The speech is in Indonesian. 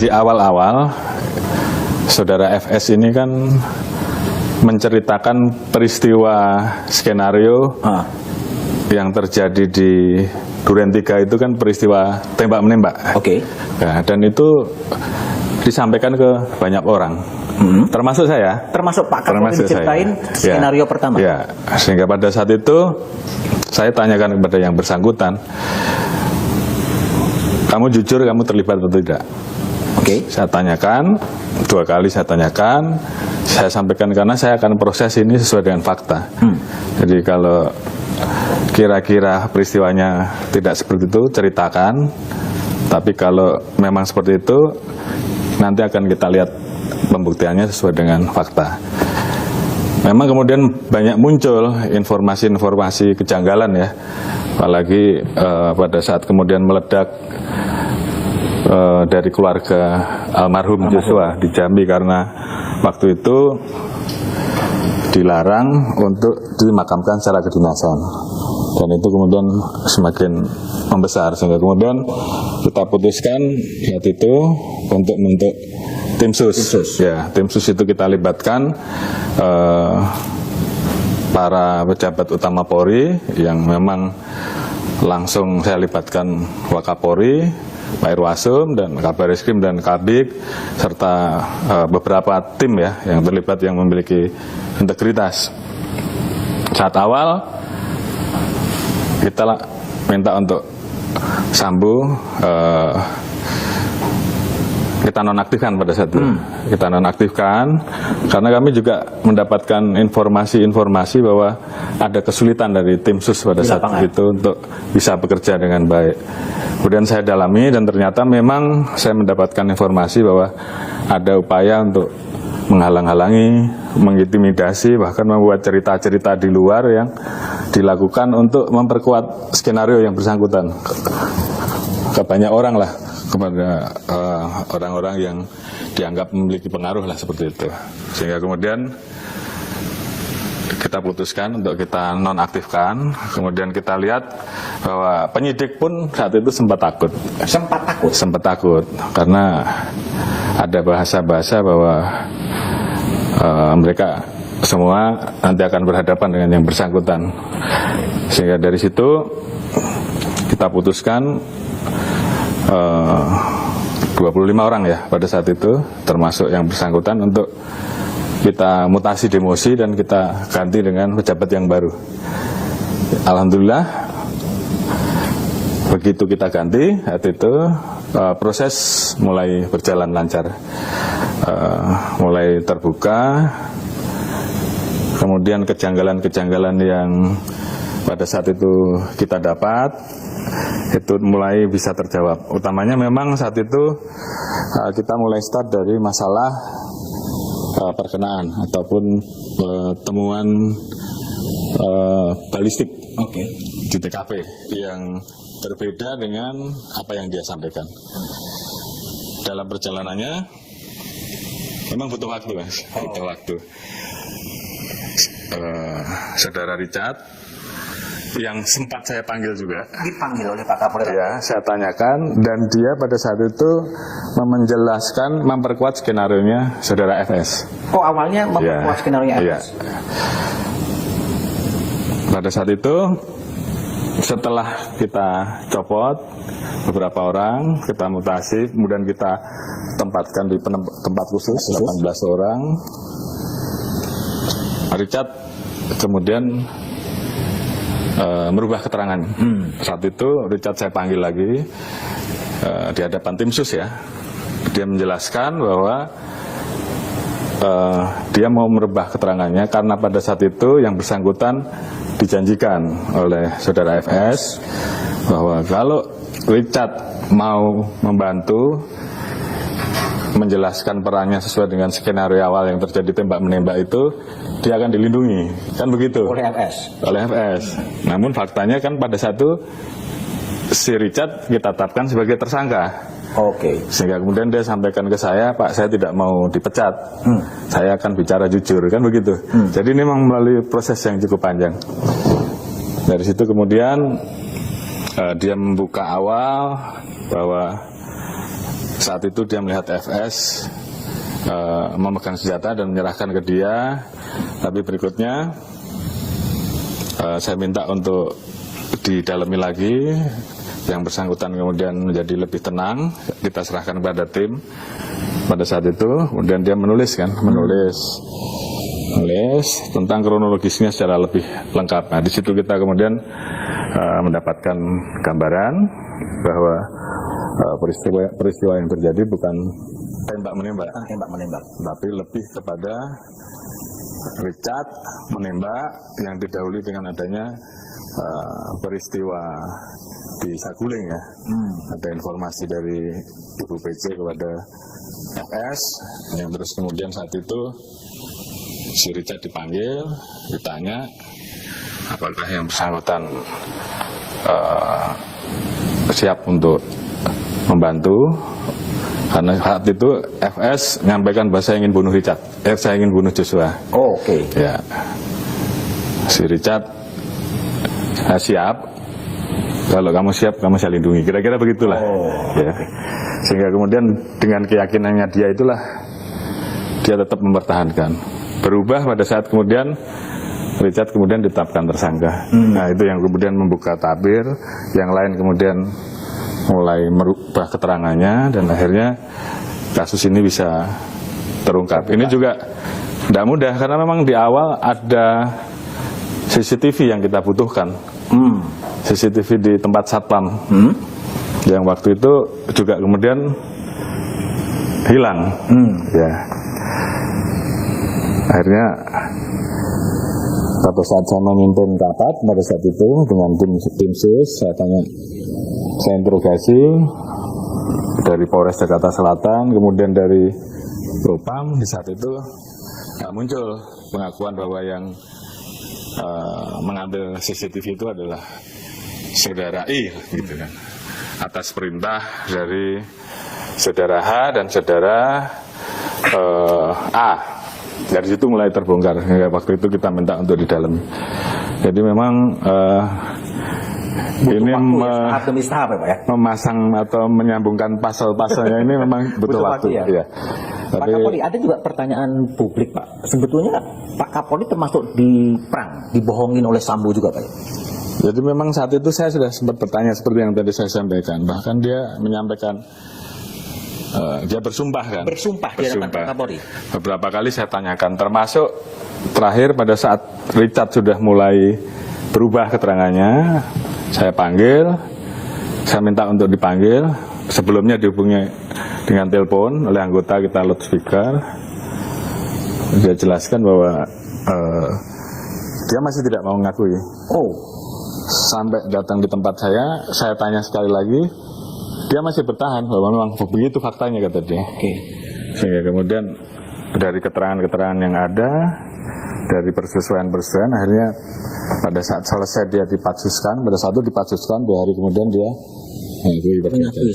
Di awal-awal, saudara FS ini kan menceritakan peristiwa skenario yang terjadi di Duren 3 itu kan peristiwa tembak-menembak. Oke. Nah, dan itu disampaikan ke banyak orang, termasuk saya. Termasuk Pak Kapolri diceritain skenario pertama. Ya, sehingga pada saat itu saya tanyakan kepada yang bersangkutan, kamu jujur kamu terlibat atau tidak? Oke. Saya tanyakan, 2 kali saya tanyakan, saya sampaikan karena saya akan proses ini sesuai dengan fakta. Jadi kalau kira-kira peristiwanya tidak seperti itu, ceritakan. Tapi kalau memang seperti itu, nanti akan kita lihat pembuktiannya sesuai dengan fakta. Memang kemudian banyak muncul informasi-informasi kejanggalan ya, apalagi pada saat kemudian meledak dari keluarga almarhum Joshua di Jambi, karena waktu itu dilarang untuk dimakamkan secara kedinasan, dan itu kemudian semakin membesar sehingga kemudian kita putuskan saat itu untuk membentuk tim sus. Ya, tim sus itu kita libatkan para pejabat utama Polri yang memang langsung saya libatkan Wakapolri, Pak Irwasum dan Kabar Eskrim dan Kabig serta beberapa tim ya yang terlibat yang memiliki integritas. Saat awal kita minta untuk Sambo kita nonaktifkan pada saat itu. Kita nonaktifkan karena kami juga mendapatkan informasi-informasi bahwa ada kesulitan dari tim sus pada saat itu untuk bisa bekerja dengan baik. Kemudian saya dalami dan ternyata memang saya mendapatkan informasi bahwa ada upaya untuk menghalang-halangi, mengintimidasi, bahkan membuat cerita-cerita di luar yang dilakukan untuk memperkuat skenario yang bersangkutan ke banyak orang lah, kepada orang-orang yang dianggap memiliki pengaruh lah seperti itu. Sehingga kemudian kita putuskan untuk kita nonaktifkan. Kemudian kita lihat bahwa penyidik pun saat itu sempat takut. Sempat takut karena ada bahasa-bahasa bahwa mereka semua nanti akan berhadapan dengan yang bersangkutan. Sehingga dari situ kita putuskan 25 orang ya pada saat itu, termasuk yang bersangkutan, untuk kita mutasi demosi dan kita ganti dengan pejabat yang baru. Alhamdulillah begitu kita ganti saat itu proses mulai berjalan lancar, mulai terbuka. Kemudian kejanggalan-kejanggalan yang pada saat itu kita dapat itu mulai bisa terjawab. Utamanya memang saat itu kita mulai start dari masalah perkenaan ataupun temuan balistik di TKP yang berbeda dengan apa yang dia sampaikan. Dalam perjalanannya memang butuh waktu, Mas. Butuh waktu. Saudara Richard yang sempat saya panggil juga, dipanggil oleh Pak Kapolri. Ya, saya tanyakan dan dia pada saat itu menjelaskan memperkuat skenario-nya saudara FS. Oh, awalnya memperkuat skenario FS. Ya. Pada saat itu setelah kita copot beberapa orang, kita mutasi, kemudian kita tempatkan di tempat khusus 18 orang. Richard kemudian merubah keterangan. Saat itu Richard saya panggil lagi di hadapan tim sus ya. Dia menjelaskan bahwa dia mau merubah keterangannya karena pada saat itu yang bersangkutan dijanjikan oleh saudara FS bahwa kalau Richard mau membantu menjelaskan perannya sesuai dengan skenario awal yang terjadi tembak-menembak itu, dia akan dilindungi, kan begitu? Oleh FS. Oleh FS. Namun faktanya kan pada saat itu si Richard kita tetapkan sebagai tersangka. Sehingga kemudian dia sampaikan ke saya, Pak, saya tidak mau dipecat, saya akan bicara jujur, kan begitu. Jadi ini memang melalui proses yang cukup panjang. Dari situ kemudian dia membuka awal bahwa saat itu dia melihat FS memegang senjata dan menyerahkan ke dia. Tapi berikutnya saya minta untuk didalami lagi. Yang bersangkutan kemudian menjadi lebih tenang, kita serahkan kepada tim pada saat itu. Kemudian dia menulis tentang kronologisnya secara lebih lengkap. Nah, di situ kita kemudian mendapatkan gambaran bahwa peristiwa yang terjadi bukan tembak menembak, tapi lebih kepada Richard menembak yang didahului dengan adanya peristiwa di Saguling ya. Ada informasi dari Ibu PC kepada FS yang terus kemudian saat itu si Richard dipanggil, ditanya apakah yang bersangkutan siap untuk membantu, karena saat itu FS menyampaikan bahwa saya ingin bunuh Richard, saya ingin bunuh Joshua. Oh, oke. Ya, si Richard, saya siap. Kalau kamu siap, kamu saya lindungi. Kira-kira begitulah. Ya. Sehingga kemudian dengan keyakinannya dia itulah dia tetap mempertahankan. Berubah pada saat kemudian Richard kemudian ditetapkan tersangka. Nah, itu yang kemudian membuka tabir. Yang lain kemudian mulai merubah keterangannya dan akhirnya kasus ini bisa terungkap. Ini juga tidak mudah karena memang di awal ada CCTV yang kita butuhkan. CCTV di tempat satpam yang waktu itu juga kemudian hilang. Ya, akhirnya pada saat saya memimpin rapat pada saat itu dengan tim sus, saya interogasi dari Polres Jakarta Selatan, kemudian dari Propam. Di saat itu muncul pengakuan bahwa yang mengambil CCTV itu adalah saudara I, gitu kan, atas perintah dari saudara H dan saudara A. Dari situ mulai terbongkar. Waktu itu kita minta untuk didalami. Jadi memang ini tahap demi tahap ya, Pak ya? memasang atau menyambungkan pasal-pasalnya ini memang butuh waktu. Ya. Pak Kapolri, ada juga pertanyaan publik, Pak. Sebetulnya Pak Kapolri termasuk dibohongin oleh Sambo juga, Pak. Jadi memang saat itu saya sudah sempat bertanya seperti yang tadi saya sampaikan. Bahkan dia menyampaikan, dia bersumpah kan? Bersumpah di hadapan Pak Kapolri. Beberapa kali saya tanyakan, termasuk terakhir pada saat Richard sudah mulai berubah keterangannya, saya panggil, saya minta untuk dipanggil. Sebelumnya dihubungi dengan telepon oleh anggota, kita loudspeaker. Dia jelaskan bahwa dia masih tidak mau mengakui. Sampai datang di tempat saya tanya sekali lagi, dia masih bertahan bahwa memang begitu faktanya, kata dia. Sehingga kemudian dari keterangan-keterangan yang ada, dari persesuaian-persesuaian, akhirnya pada saat selesai dia dipatsuskan, pada saat itu dipatsuskan, 2 hari kemudian dia mengakui.